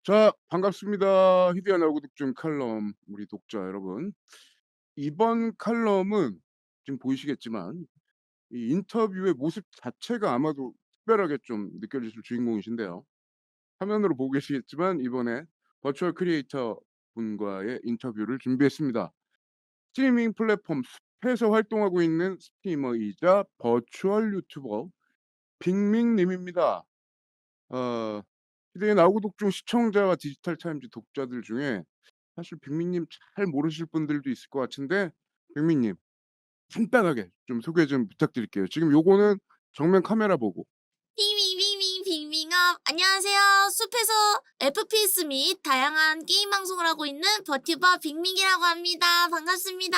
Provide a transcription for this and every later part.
자, 반갑습니다. 희대한 얼굴독증 칼럼 우리 독자 여러분. 이번 칼럼은 지금 보이시겠지만 이 인터뷰의 모습 자체가 아마도 특별하게 좀 느껴지실 주인공이신데요. 화면으로 보고 계시겠지만 이번에 버추얼 크리에이터 분과의 인터뷰를 준비했습니다. 스트리밍 플랫폼 숲에서 활동하고 있는 스트리머이자 버추얼 유튜버 빅밍 님입니다. 어 희대의 나우구독 시청자와 디지털 타임즈 독자들 중에 사실 빅민님 잘 모르실 분들도 있을 것 같은데 빅민님 간단하게 좀 소개 좀 부탁드릴게요. 지금 요거는 정면 카메라 보고. 빙빙빙빙 빙빙업 안녕하세요. 숲에서 FPS 및 다양한 게임 방송을 하고 있는 버튜버 빙빙이라고 합니다. 반갑습니다.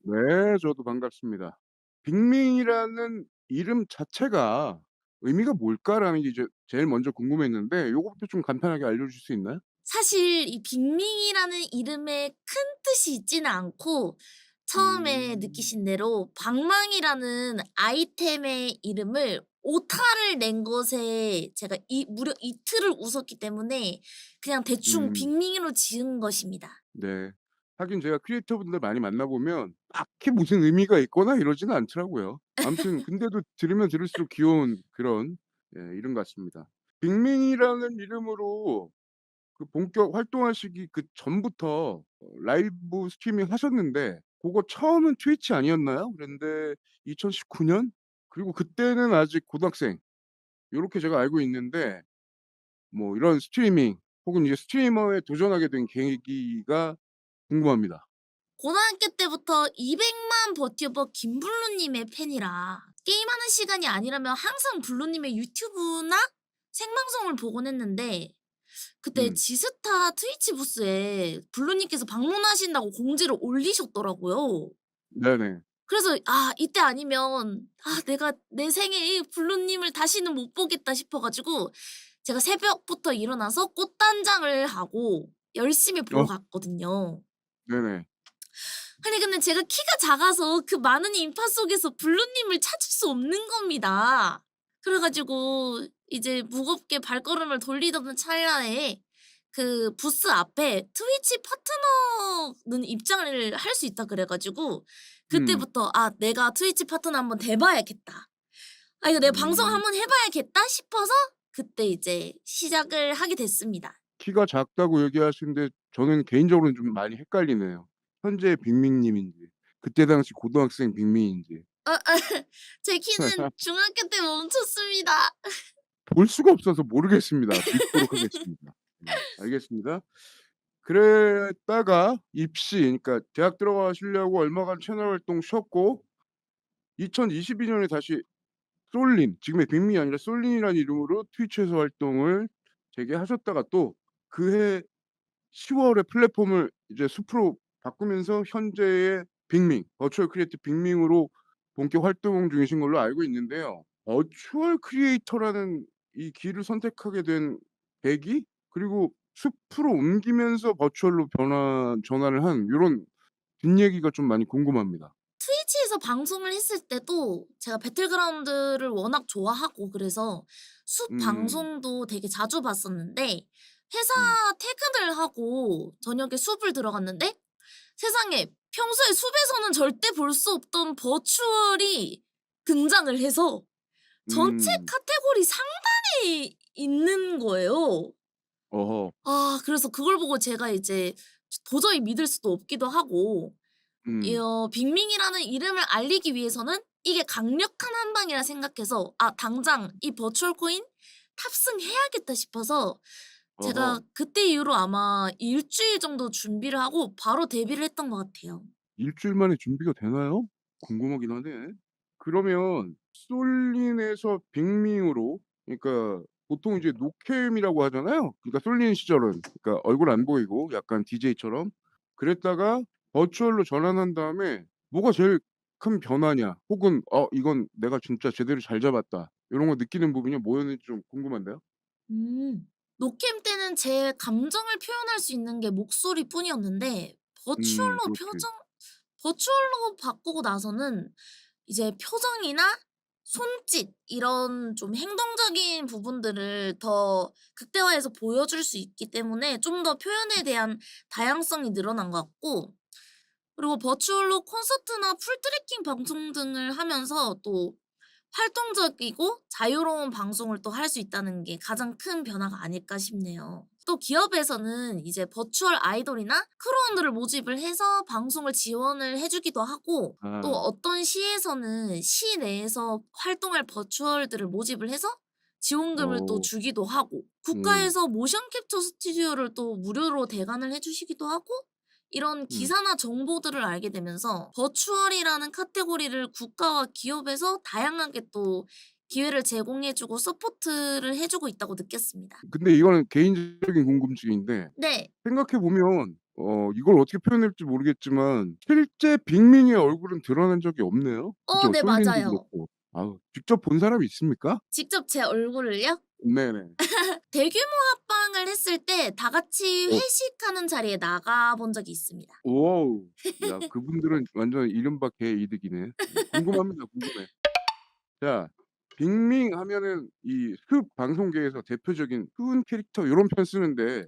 네, 저도 반갑습니다. 빅민이라는 이름 자체가 의미가 뭘까라는 게 이제 제일 먼저 궁금했는데 요거부터 좀 간단하게 알려주실 수 있나요? 사실 이 빙빙이라는 이름에 큰 뜻이 있지는 않고 처음에 음. 느끼신 대로 방망이라는 아이템의 이름을 오타를 낸 것에 제가 무려 이틀을 웃었기 때문에 그냥 대충 음. 빙빙이로 지은 것입니다. 네. 하긴 제가 크리에이터 분들 많이 만나 보면 딱히 무슨 의미가 있거나 이러지는 않더라고요. 아무튼 근데도 들으면 들을수록 귀여운 그런 이름 같습니다. 빅민이라는 이름으로 그 본격 활동하시기 그 전부터 라이브 스트리밍 하셨는데 고거 처음은 트위치 아니었나요? 그런데 2019 년? 그리고 그때는 아직 고등학생 요렇게 제가 알고 있는데 뭐 이런 스트리밍 혹은 이제 스트리머에 도전하게 된 계기가 궁금합니다. 고등학교 때부터 200만 버튜버 김블루님의 팬이라 게임하는 시간이 아니라면 항상 블루님의 유튜브나 생방송을 보곤 했는데 그때 음. 지스타 트위치 부스에 블루님께서 방문하신다고 공지를 올리셨더라고요. 네네. 그래서 '아 이때 아니면 내가 내 생에 블루님을 다시는 못 보겠다.' 싶어 가지고 제가 새벽부터 일어나서 꽃단장을 하고 열심히 보러 어 갔거든요. 네네. 아니 근데 제가 키가 작아서 그 많은 인파 속에서 블루님을 찾을 수 없는 겁니다. 그래 가지고 이제 무겁게 발걸음을 돌리던 찰나에 그 부스 앞에 트위치 파트너는 입장을 할 수 있다 그래 가지고 음. 그때부터 '아 내가 트위치 파트너 한번 돼 봐야겠다. 아 이거 내가 방송 음. 한번 해 봐야겠다.' 싶어서 그때 이제 시작을 하게 됐습니다. 키가 작다고 얘기하시는데 저는 개인적으로는 좀 많이 헷갈리네요. 현재 빅민 님인지 그때 당시 고등학생 빅민인지. 제 키는 중학교 때 멈췄습니다. 볼 수가 없어서 모르겠습니다. 믿도록 하겠습니다. 네, 알겠습니다. 그랬다가 입시 그러니까 대학 들어가시려고 얼마간 채널 활동 쉬었고 2022 년에 다시 솔린 지금의 빅민이 아니라 솔린이라는 이름으로 트위치에서 활동을 재개하셨다가 또 그해 10 월에 플랫폼을 이제 숲으로 바꾸면서 현재의 빅밍 버추얼 크리에이터 빅밍으로 본격 활동 중이신 걸로 알고 있는데요. 버추얼 크리에이터라는 이 길을 선택하게 된 계기 그리고 숲으로 옮기면서 버추얼로 전환을 한 요런 뒷얘기가 좀 많이 궁금합니다. 트위치에서 방송을 했을 때도 제가 배틀그라운드를 워낙 좋아하고 그래서 숲 음. 방송도 되게 자주 봤었는데 회사 음. 퇴근을 하고 저녁에 숲을 들어갔는데 세상에 평소에 숲에서는 절대 볼 수 없던 버추얼이 등장을 해서 전체 음. 카테고리 상단에 있는 거예요. 어허. 그래서 그걸 보고 제가 이제 도저히 믿을 수도 없기도 하고 음. 빅밍이라는 이름을 알리기 위해서는 이게 강력한 한 방이라 생각해서 '아 당장 이 버추얼 코인 탑승해야겠다.' 싶어서 제가 어허. 그때 이후로 아마 일 주일 정도 준비를 하고 바로 데뷔를 했던 것 같아요. 일 주일 만에 준비가 되나요? 궁금하긴 하네. 그러면 솔린에서 빅밍으로 그러니까 보통 이제 노캠이라고 하잖아요. 그러니까 솔린 시절은 그러니까 얼굴 안 보이고 약간 DJ처럼 그랬다가 버추얼로 전환한 다음에 뭐가 제일 큰 변화냐 혹은 '어 이건 내가 진짜 제대로 잘 잡았다.' 요런 거 느끼는 부분이 뭐였는지 좀 궁금한데요. 음. 노캠 때는 제 감정을 표현할 수 있는 게 목소리뿐이었는데 그렇지. 버추얼로 바꾸고 나서는 이제 표정이나 손짓 이런 좀 행동적인 부분들을 더 극대화해서 보여줄 수 있기 때문에 좀 더 표현에 대한 다양성이 늘어난 것 같고, 그리고 버추얼로 콘서트나 풀트래킹 방송 등을 하면서 또 활동적이고 자유로운 방송을 또 할 수 있다는 게 가장 큰 변화가 아닐까 싶네요. 또 기업에서는 이제 버추얼 아이돌이나 크루원들을 모집을 해서 방송을 지원을 해 주기도 하고, 또 아. 어떤 시에서는 시 내에서 활동할 버추얼들을 모집을 해서 지원금을 또 어. 주기도 하고, 네. 국가에서 모션 캡처 스튜디오를 또 무료로 대관을 해 주시기도 하고, 이런 음. 기사나 정보들을 알게 되면서 버추얼이라는 카테고리를 국가와 기업에서 다양하게 또 기회를 제공해 주고 서포트를 해 주고 있다고 느꼈습니다. 근데 이거는 개인적인 궁금증인데 네. 생각해 보면 이걸 어떻게 표현해야 될지 모르겠지만 실제 빅민의 얼굴은 드러난 적이 없네요. 그죠? 네, 솔린도 맞아요. 그렇고. 아우 직접 본 사람이 있습니까? 직접 제 얼굴을요? 네네. 대규모 합방을 했을 때 다 같이 어 회식하는 자리에 나가 본 적이 있습니다. 오우. 야 그분들은 완전 이른바 개이득이네. 궁금합니다, 궁금해. 자 빅밍 하면은 이 흡 방송계에서 대표적인 수은 캐릭터 요런 표현 쓰는데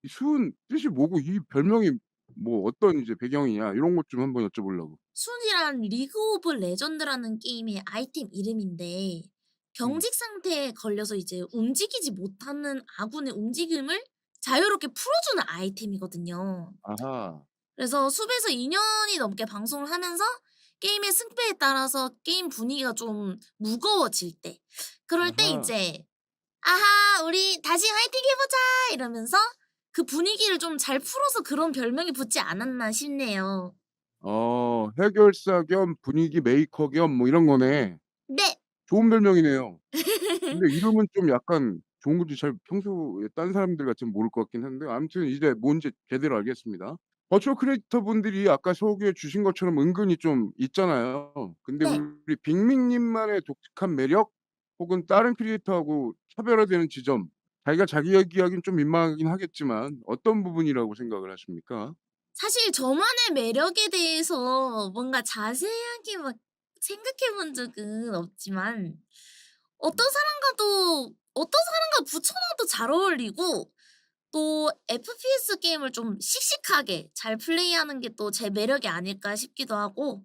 이 수은 뜻이 뭐고 이 별명이 뭐 어떤 이제 배경이냐 요런 것 좀 한번 여쭤보려고. 순이란 리그 오브 레전드라는 게임의 아이템 이름인데, 음. 경직 상태에 걸려서 이제 움직이지 못하는 아군의 움직임을 자유롭게 풀어주는 아이템이거든요. 아하. 그래서 숲에서 2 년이 넘게 방송을 하면서 게임의 승패에 따라서 게임 분위기가 좀 무거워질 때, 그럴 때 아하. 이제 "아하 우리 다시 화이팅 해 보자." 이러면서 그 분위기를 좀 잘 풀어서 그런 별명이 붙지 않았나 싶네요. 해결사 겸 분위기 메이커 겸 뭐 이런 거네. 네. 좋은 별명이네요. 근데 이름은 좀 약간 좋은 건지 잘 평소에 딴 사람들 같으면 모를 것 같긴 한데 아무튼 이제 뭔지 제대로 알겠습니다. 버추얼 크리에이터 분들이 아까 소개해 주신 것처럼 은근히 좀 있잖아요. 근데 네. 우리 빅민 님만의 독특한 매력 혹은 다른 크리에이터하고 차별화되는 지점 자기가 자기 얘기하기는 좀 민망하긴 하겠지만 어떤 부분이라고 생각을 하십니까? 사실 저만의 매력에 대해서 뭔가 자세하게 막 생각해 본 적은 없지만, 음. 어떤 사람과 붙여 놔도 잘 어울리고, 또 FPS 게임을 좀 씩씩하게 잘 플레이하는 게 또 제 매력이 아닐까 싶기도 하고,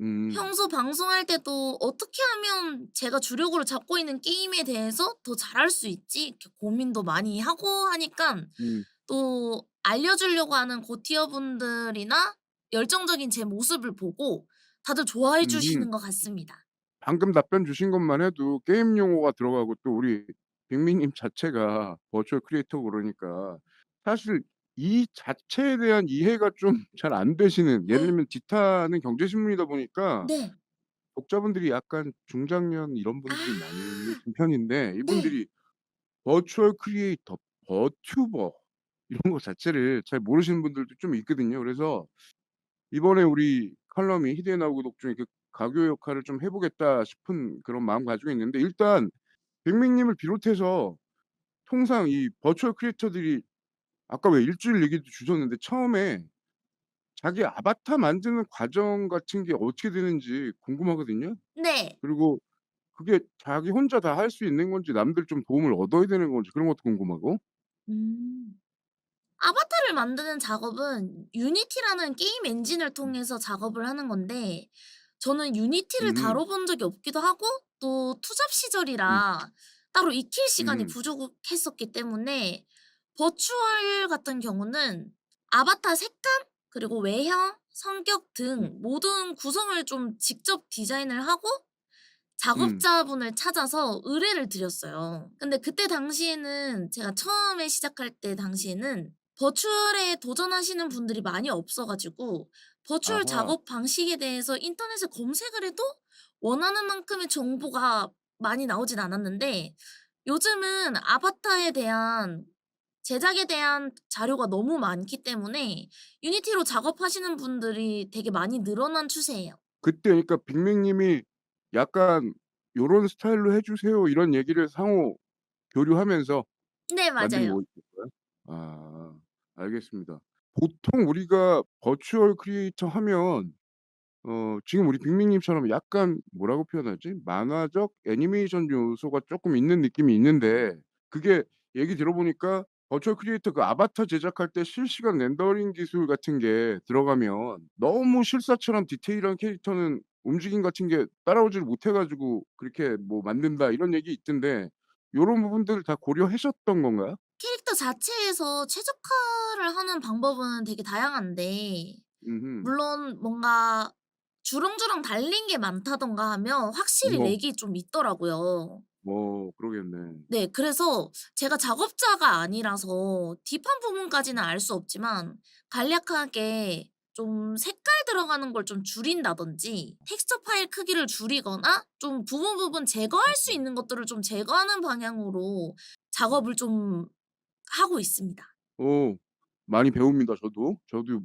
음. 평소 방송할 때도 '어떻게 하면 제가 주력으로 잡고 있는 게임에 대해서 더 잘할 수 있지?' 이렇게 고민도 많이 하고 하니깐, 음. 또 알려주려고 하는 고티어 분들이나 열정적인 제 모습을 보고 다들 좋아해 음음. 주시는 것 같습니다. 방금 답변 주신 것만 해도 게임 용어가 들어가고 또 우리 빅미님 자체가 버추얼 크리에이터고 그러니까 사실 이 자체에 대한 이해가 좀 잘 안 되시는 예를 들면 디타는 경제신문이다 보니까 네. 독자분들이 약간 중장년 이런 아. 분들이 많으신 편인데 네. 이분들이 버추얼 크리에이터, 버튜버 이런 거 자체를 잘 모르시는 분들도 좀 있거든요. 그래서 이번에 우리 칼럼이 희대의 나우고 독중에 그 가교 역할을 좀 해 보겠다 싶은 그런 마음 가지고 있는데 일단 빅민님을 비롯해서 통상 이 버추얼 크리에이터들이 아까 왜 일주일 얘기도 주셨는데 처음에 자기 아바타 만드는 과정 같은 게 어떻게 되는지 궁금하거든요. 네. 그리고 그게 자기 혼자 다 할 수 있는 건지 남들 좀 도움을 얻어야 되는 건지 그런 것도 궁금하고. 음. 아바타를 만드는 작업은 유니티라는 게임 엔진을 음. 통해서 작업을 하는 건데, 저는 유니티를 음. 다뤄본 적이 없기도 하고, 또 투잡 음. 시절이라 따로 익힐 시간이 음. 부족했었기 때문에, 버추얼 같은 경우는 아바타 색감 그리고 외형, 성격 음. 등 모든 구성을 좀 직접 디자인을 하고 음. 작업자분을 찾아서 의뢰를 드렸어요. 근데 그때 당시에는, 제가 처음에 시작할 때 당시에는 버추얼에 도전하시는 분들이 많이 없어 가지고 버추얼 아하. 작업 방식에 대해서 인터넷에 검색을 해도 원하는 만큼의 정보가 많이 나오진 않았는데, 요즘은 아바타에 대한 제작에 대한 자료가 너무 많기 때문에 유니티로 작업하시는 분들이 되게 많이 늘어난 추세예요. 그때 그러니까 빅맥님이 약간 "요런 스타일로 해 주세요." 이런 얘기를 상호 교류하면서 네, 만든 맞아요. 거였어요? 아 알겠습니다. 보통 우리가 버추얼 크리에이터 하면 지금 우리 빅민님처럼 약간 뭐라고 표현하지? 만화적 애니메이션 요소가 쪼끔 있는 느낌이 있는데 그게 얘기 들어보니까 버추얼 크리에이터 그 아바타 제작할 때 실시간 렌더링 기술 같은 게 들어가면 너무 실사처럼 디테일한 캐릭터는 움직임 같은 게 따라오지를 못해 가지고 그렇게 뭐 만든다 이런 얘기 있던데 요런 부분들을 다 고려하셨던 건가요? 캐릭터 자체에서 최적화를 하는 방법은 되게 다양한데 음음. 물론 뭔가 주렁주렁 달린 게 많다든가 하면 확실히 뭐 렉이 좀 있더라고요. 그러겠네. 네. 그래서 제가 작업자가 아니라서 딥한 부분까지는 알 수 없지만 간략하게 좀 색깔 들어가는 걸 좀 줄인다든지 텍스처 파일 크기를 줄이거나 좀 부분 제거할 수 있는 것들을 좀 제거하는 방향으로 작업을 좀 하고 있습니다. 어 많이 배웁니다 저도. 저도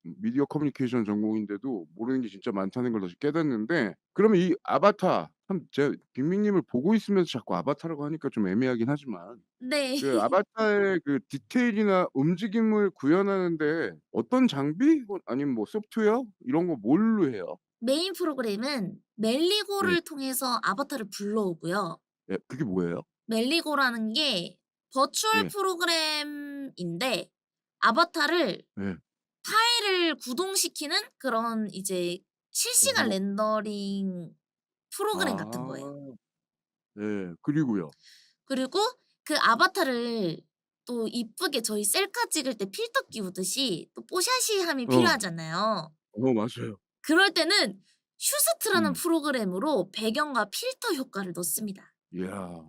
미디어 커뮤니케이션 전공인데도 모르는 게 진짜 많다는 걸 다시 깨닫는데 그러면 이 아바타 참 제가 빅민님을 보고 있으면서 자꾸 아바타라고 하니까 좀 애매하긴 하지만 네. 그 아바타의 그 디테일이나 움직임을 구현하는 데 어떤 장비 아니면 뭐 소프트웨어 이런 거 뭘로 해요? 메인 프로그램은 네. 멜리고를 통해서 아바타를 불러오고요. 예 그게 뭐예요? 멜리고라는 게 버추얼 예. 프로그램인데 아바타를 예. 파일을 구동시키는 그런 이제 실시간 어. 렌더링 프로그램 같은 거예요. 아. 예. 그리고요? 그리고 그 아바타를 또 이쁘게 저희 셀카 찍을 때 필터 끼우듯이 또 뽀샤시함이 어. 필요하잖아요. 맞아요. 그럴 때는 슈스트라는 음. 프로그램으로 배경과 필터 효과를 넣습니다. 이야.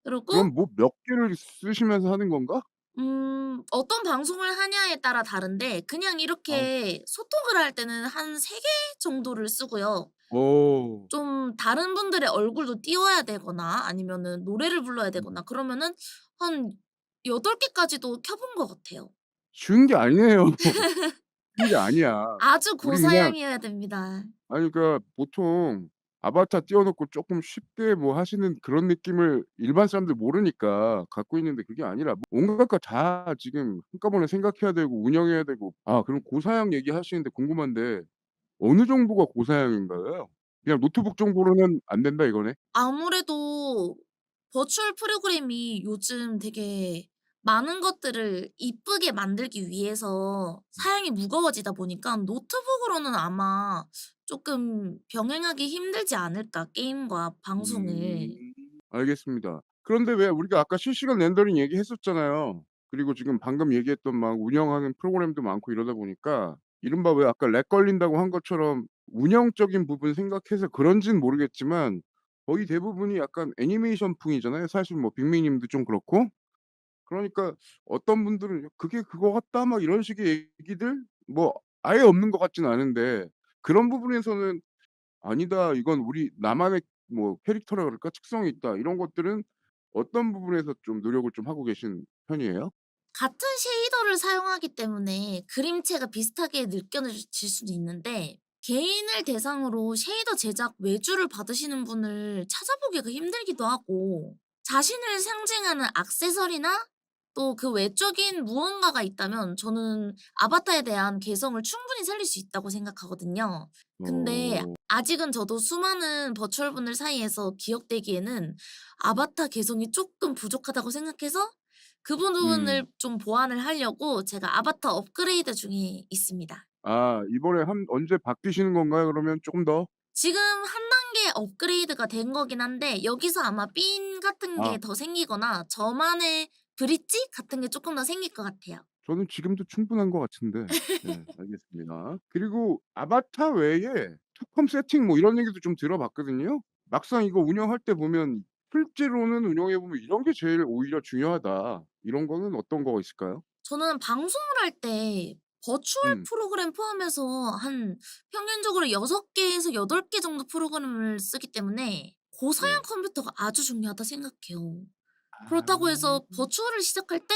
그리고 그럼 뭐 몇 개를 쓰시면서 하는 건가? 어떤 방송을 하냐에 따라 다른데 그냥 아. 이렇게 소통을 할 때는 한 3개 정도를 쓰고요. 어. 좀 다른 분들의 얼굴도 띄워야 되거나 아니면은 노래를 불러야 음. 되거나 그러면은 한 8 개까지도 켜 본 것 같아요. 쉬운 게 아니네요. 쉬운 게 아니야. 아주 우리 그냥 고사양이어야 됩니다. 아니 그러니까 보통 아바타 띄워 놓고 쪼끔 쉽게 뭐 하시는 그런 느낌을 일반 사람들 모르니까 갖고 있는데 그게 아니라 온갖 거 다 지금 한꺼번에 생각해야 되고 운영해야 되고 그럼 고사양 얘기하시는데 궁금한데 어느 정도가 고사양인가요? 그냥 노트북 정도로는 안 된다 이거네? 아무래도 버추얼 프로그램이 요즘 되게 많은 것들을 이쁘게 만들기 위해서 사양이 무거워지다 보니까 노트북으로는 아마 쪼끔 병행하기 힘들지 않을까 게임과 음. 방송을. 알겠습니다. 그런데 왜 우리가 아까 실시간 렌더링 얘기했었잖아요. 그리고 지금 방금 얘기했던 막 운영하는 프로그램도 많고 이러다 보니까 이른바 왜 아까 렉 걸린다고 한 것처럼 운영적인 부분 생각해서 그런진 모르겠지만 거의 대부분이 약간 애니메이션풍이잖아요. 사실 뭐 빅미님도 좀 그렇고. 그러니까 어떤 분들은 "그게 그거 같다." 막 이런 식의 얘기들 뭐 아예 없는 것 같진 않은데 그런 부분에서는 "아니다. 이건 우리 나만의 뭐 캐릭터라 그럴까? 특성이 있다." 이런 것들은 어떤 부분에서 좀 노력을 좀 하고 계신 편이에요? 같은 쉐이더를 사용하기 때문에 그림체가 비슷하게 느껴질 수도 있는데 개인을 대상으로 쉐이더 제작 외주를 받으시는 분을 찾아보기가 힘들기도 하고 자신을 상징하는 액세서리나 또 그 외적인 무언가가 있다면 저는 아바타에 대한 개성을 충분히 살릴 수 있다고 생각하거든요. 근데 어. 아직은 저도 수많은 버추얼 분들 사이에서 기억되기에는 아바타 개성이 쪼끔 부족하다고 생각해서 그 부분을 음. 좀 보완을 하려고 제가 아바타 업그레이드 중에 있습니다. 이번에 언제 바뀌시는 건가요 그러면 쪼금 더? 지금 한 단계 업그레이드가 된 거긴 한데 여기서 아마 삔 같은 게 아 더 생기거나 저만의 브릿지 같은 게 쪼끔 더 생길 것 같아요. 저는 지금도 충분한 것 같은데. 네 알겠습니다. 그리고 아바타 외에 특검 세팅 뭐 이런 얘기도 좀 들어 봤거든요. 막상 이거 운영할 때 보면 실제로는 운영해 보면 "이런 게 제일 오히려 중요하다." 이런 거는 어떤 거가 있을까요? 저는 방송을 할 때 버추얼 음. 프로그램 포함해서 한 평균적으로 6 개에서 8개 정도 프로그램을 쓰기 때문에 고사양 네. 컴퓨터가 아주 중요하다 생각해요. 그렇다고 아. 해서 버추얼을 시작할 때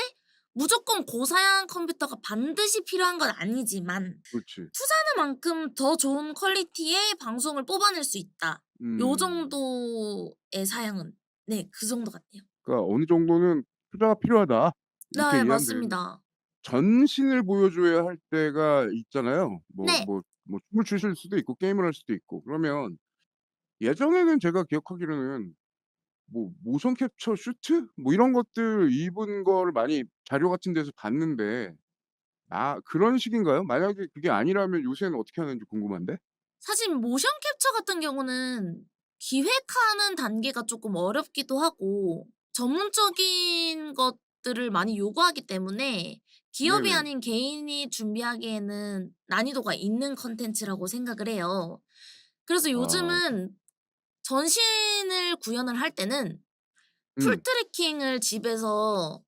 무조건 고사양 컴퓨터가 반드시 필요한 건 아니지만 그렇지. '투자하는 만큼 더 좋은 퀄리티의 방송을 뽑아낼 수 있다.' 요 음. 정도의 사양은 네 그 정도 같아요. 그러니까 '어느 정도는 투자가 필요하다.' 이렇게 네 이해하면 되겠네요. 맞습니다. 전신을 보여줘야 할 때가 있잖아요. 네. 춤을 추실 수도 있고 게임을 할 수도 있고. 그러면 예전에는 제가 기억하기로는 모션 캡처 슈트 이런 것들 입은 거를 많이 자료 같은 데서 봤는데 그런 식인가요? 만약에 그게 아니라면 요새는 어떻게 하는지 궁금한데? 사실 모션 캡처 같은 경우는 기획하는 단계가 쪼끔 어렵기도 하고 전문적인 것들을 많이 요구하기 때문에 기업이 네네. 아닌 개인이 준비하기에는 난이도가 있는 콘텐츠라고 생각을 해요. 그래서 아. 요즘은 전신을 구현을 할 때는 풀 음. 트래킹을 집에서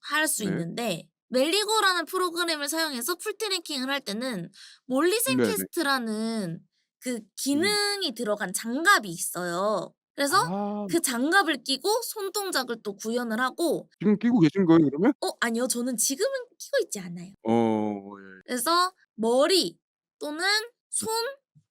할 수 네. 있는데 멜리고라는 프로그램을 사용해서 풀 트래킹을 할 때는 몰리센 네네. 캐스트라는 그 음. 기능이 들어간 장갑이 있어요. 그래서 아. 그 장갑을 끼고 손동작을 또 구현을 하고 지금 끼고 계신 거예요 그러면? 아니요. 저는 지금은 끼고 있지 않아요. 예. 그래서 머리 또는 손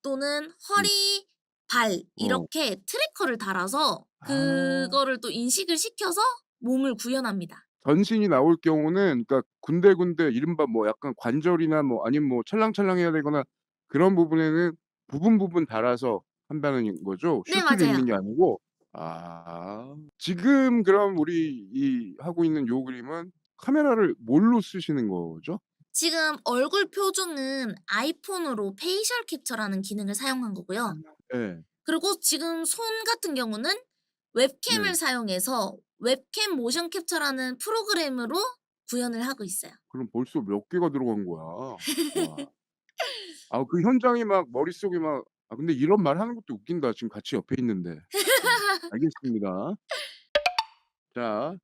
또는 음. 허리, 발 어. 이렇게 트래커를 달아서 아. 그거를 또 인식을 시켜서 몸을 구현합니다. 전신이 나올 경우는 그러니까 군데군데 이른바 약간 관절이나 아니면 찰랑찰랑해야 되거나 그런 부분에는 부분 달아서 한다는 거죠? 네 슈트를 입는 맞아요. 게 아니고? 아. 지금 그럼 우리 하고 있는 요 그림은 카메라를 뭘로 쓰시는 거죠? 지금 얼굴 표정은 아이폰으로 페이셜 캡처라는 기능을 사용한 아. 거고요. 예. 그리고 지금 손 같은 경우는 웹캠을 네. 사용해서 웹캠 모션 캡처라는 프로그램으로 구현을 하고 있어요. 그럼 벌써 몇 개가 들어간 거야. 와. 그 현장이 막 머릿속에 근데 이런 말 하는 것도 웃긴다. 지금 같이 옆에 있는데. 알겠습니다. 자,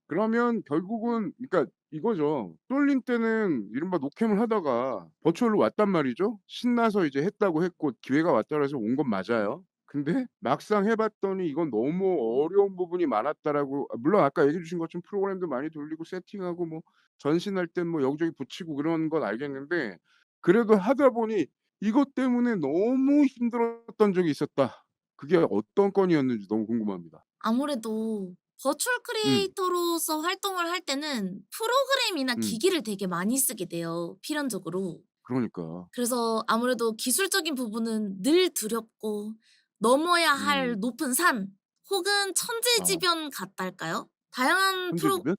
그러면 결국은 그러니까 이거죠. 쏠림 때는 이른바 노캠을 하다가 버추얼로 왔단 말이죠. 신나서 이제 했다고 했고 기회가 왔다 그래서 온 건 맞아요. 근데 막상 해 봤더니 "이건 너무 어려운 부분이 많았다."라고, 물론 아까 얘기해 주신 것처럼 프로그램도 많이 돌리고 세팅하고 전신할 땐 여기저기 붙이고 그런 건 알겠는데 그래도 하다 보니 "이것 때문에 너무 힘들었던 적이 있었다." 그게 어떤 건이었는지 너무 궁금합니다. 아무래도 버추얼 음. 크리에이터로서 활동을 할 때는 프로그램이나 음. 기기를 되게 많이 쓰게 돼요, 필연적으로. 그러니까. 그래서 아무래도 기술적인 부분은 늘 두렵고 넘어야 할 음. 높은 산 혹은 아. 천재지변 같달까요? 다양한 프로 천재지변?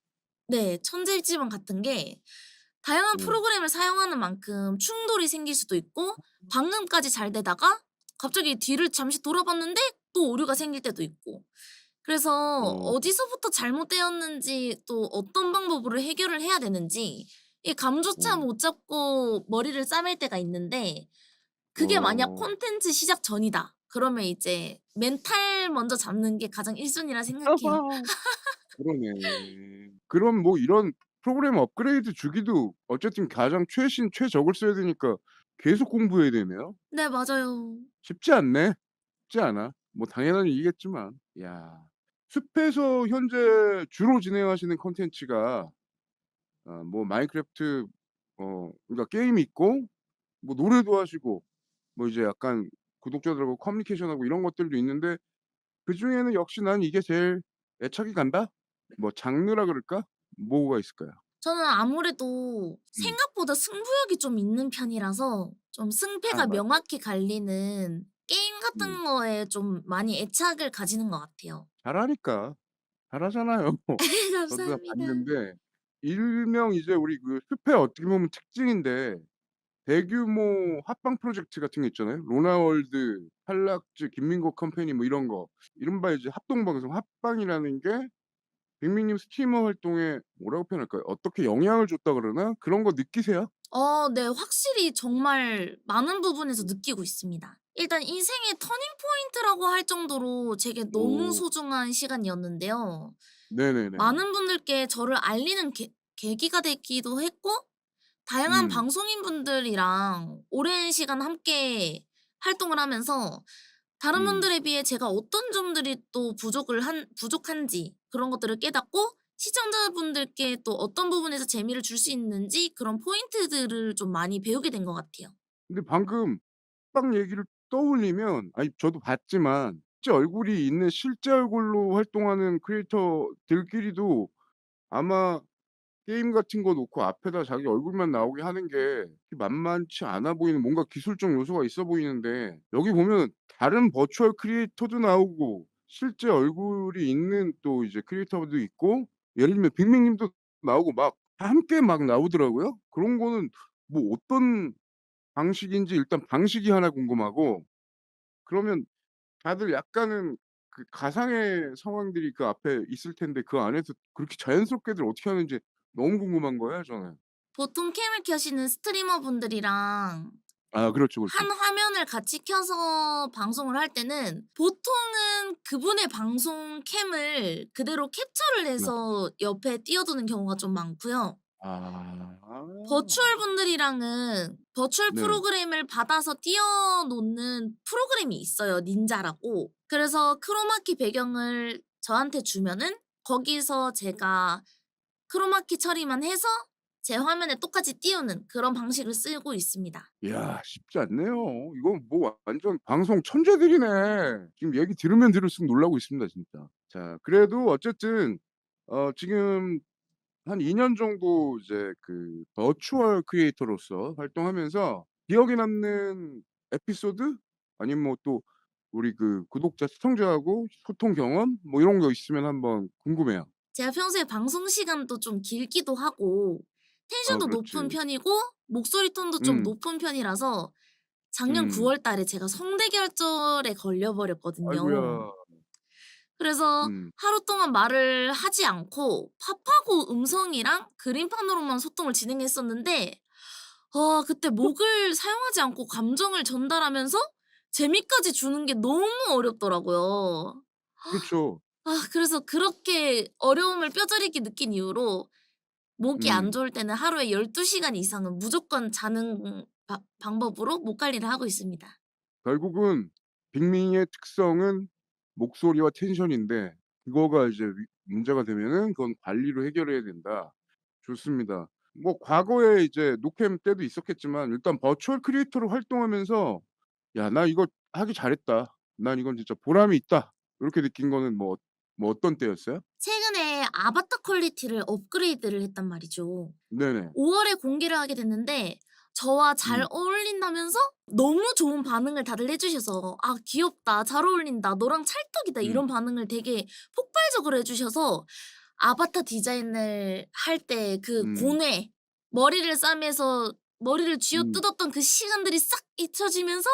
네. 천재지변 같은 게 다양한 어. 프로그램을 사용하는 만큼 충돌이 생길 수도 있고 방금까지 잘 되다가 갑자기 뒤를 잠시 돌아봤는데 또 오류가 생길 때도 있고 그래서 어. 어디서부터 잘못되었는지 또 어떤 방법으로 해결을 해야 되는지 이 감조차 어. 못 잡고 머리를 싸맬 때가 있는데 그게 만약 어. 콘텐츠 시작 전이다. 그러면 이제 멘탈 먼저 잡는 게 가장 1 순위라 생각해요. 그러네. 그럼 이런 프로그램 업그레이드 주기도 어쨌든 가장 최신 최적을 써야 되니까 계속 공부해야 되네요. 네 맞아요. 쉽지 않네. 쉽지 않아. 당연한 얘기겠지만. 야. 숲에서 현재 주로 진행하시는 콘텐츠가 마인크래프트, 그러니까 게임이 있고 노래도 하시고 이제 약간 구독자들하고 커뮤니케이션하고 이런 것들도 있는데 그중에는 역시 '난 이게 제일 애착이 간다.' 장르라 그럴까? 뭐가 있을까요? 저는 아무래도 음. 생각보다 승부욕이 좀 있는 편이라서 좀 승패가 맞아요. 명확히 갈리는 게임 음. 같은 거에 좀 많이 애착을 가지는 것 같아요. 잘하니까. 잘하잖아요. 저도 다 감사합니다. 봤는데 일명 이제 우리 그 숲의 어떻게 보면 특징인데 대규모 합방 프로젝트 같은 거 있잖아요. 로나월드, 탈락즈, 김민국 컴퍼니 이런 거. 이른바 이제 합동 방송 합방이라는 게 빅민님 스트리머 활동에 뭐라고 표현할까요? 어떻게 영향을 줬다 그러나? 그런 거 느끼세요? 네. 확실히 정말 많은 부분에서 음. 느끼고 있습니다. 일단 인생의 터닝 포인트라고 할 정도로 제게 너무 오. 소중한 시간이었는데요. 네네네네. 많은 분들께 저를 알리는 계기가 되기도 했고 다양한 음. 방송인분들이랑 오랜 시간 함께 활동을 하면서 다른 음. 분들에 비해 제가 어떤 점들이 또 부족한지 그런 것들을 깨닫고 시청자분들께 또 어떤 부분에서 재미를 줄 수 있는지 그런 포인트들을 좀 많이 배우게 된 것 같아요. 근데 방금 합방 얘기를 떠올리면 아니 저도 봤지만 실제 얼굴이 있는 실제 얼굴로 활동하는 크리에이터들끼리도 아마 게임 같은 거 놓고 앞에다 자기 얼굴만 나오게 하는 게 그렇게 만만치 않아 보이는 뭔가 기술적 요소가 있어 보이는데 여기 보면 다른 버추얼 크리에이터도 나오고 실제 얼굴이 있는 또 이제 크리에이터도 있고 예를 들면 빅민 님도 나오고 막 다 함께 막 나오더라고요. 그런 거는 뭐 어떤 방식인지 일단 방식이 하나 궁금하고 그러면 다들 약간은 그 가상의 상황들이 그 앞에 있을 텐데 그 안에서 그렇게 자연스럽게들 어떻게 하는지 너무 궁금한 거예요 저는. 보통 캠을 켜시는 스트리머 분들이랑 아 그렇죠, 그렇죠. 한 화면을 같이 켜서 방송을 할 때는 보통은 그분의 방송 캠을 그대로 캡처를 네. 해서 옆에 띄워 두는 경우가 좀 많고요. 아. 버추얼 분들이랑은 버추얼 네. 프로그램을 받아서 띄워 놓는 프로그램이 있어요, 닌자라고. 그래서 크로마키 배경을 저한테 주면은 거기서 제가 크로마키 처리만 해서 제 화면에 똑같이 띄우는 그런 방식을 쓰고 있습니다. 이야 쉽지 않네요. 이건 뭐 완전 방송 천재들이네. 지금 얘기 들으면 들을수록 놀라고 있습니다 진짜. 자 그래도 어쨌든 지금 한 2년 정도 이제 그 버추얼 크리에이터로서 활동하면서 기억에 남는 에피소드 아니면 뭐 또 우리 그 구독자 시청자하고 소통 경험 뭐 이런 거 있으면 한번 궁금해요. 제가 평소에 방송 시간도 좀 길기도 하고 아 텐션도 높은 그렇지. 편이고 목소리 톤도 좀 음. 높은 편이라서 작년 9 음. 월 달에 제가 성대결절에 걸려 버렸거든요. 아이고야. 그래서 음. 하루 동안 말을 하지 않고 팝하고 음성이랑 그림판으로만 소통을 진행했었는데 그때 목을 사용하지 않고 감정을 전달하면서 재미까지 주는 게 너무 어렵더라고요. 그렇죠. 그래서 그렇게 어려움을 뼈저리게 느낀 이후로 목이 안 음. 좋을 때는 하루에 12 시간 이상은 무조건 자는 방법으로 목 관리를 하고 있습니다. 결국은 빅민의 특성은 목소리와 텐션인데 그거가 이제 문제가 되면은 그건 관리로 해결해야 된다. 좋습니다. 뭐 과거에 이제 노캠 때도 있었겠지만 일단 버추얼 크리에이터로 활동하면서 '야 나 이거 하기 잘했다. 난 이건 진짜 보람이 있다.' 요렇게 느낀 거는 뭐 어떤 때였어요? 최근에 아바타 퀄리티를 업그레이드를 했단 말이죠. 네네. 5 월에 공개를 하게 됐는데 저와 잘 음. 어울린다면서 너무 좋은 반응을 다들 해 주셔서 "아 귀엽다. 잘 어울린다. 너랑 찰떡이다." 음. 이런 반응을 되게 폭발적으로 해 주셔서 아바타 디자인을 할 때 그 음. 고뇌, 머리를 싸매서 머리를 음. 쥐어뜯었던 그 시간들이 싹 잊혀지면서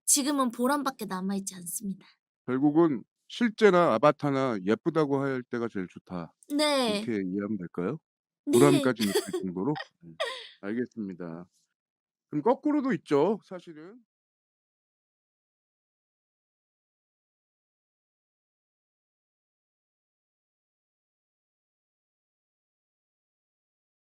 지금은 보람밖에 남아 있지 않습니다. 결국은 실제나 아바타나 예쁘다고 할 때가 제일 좋다. 네. 이렇게 이해하면 될까요? 네. 보람까지 느낄 정도로? 알겠습니다. 그럼 거꾸로도 있죠 사실은.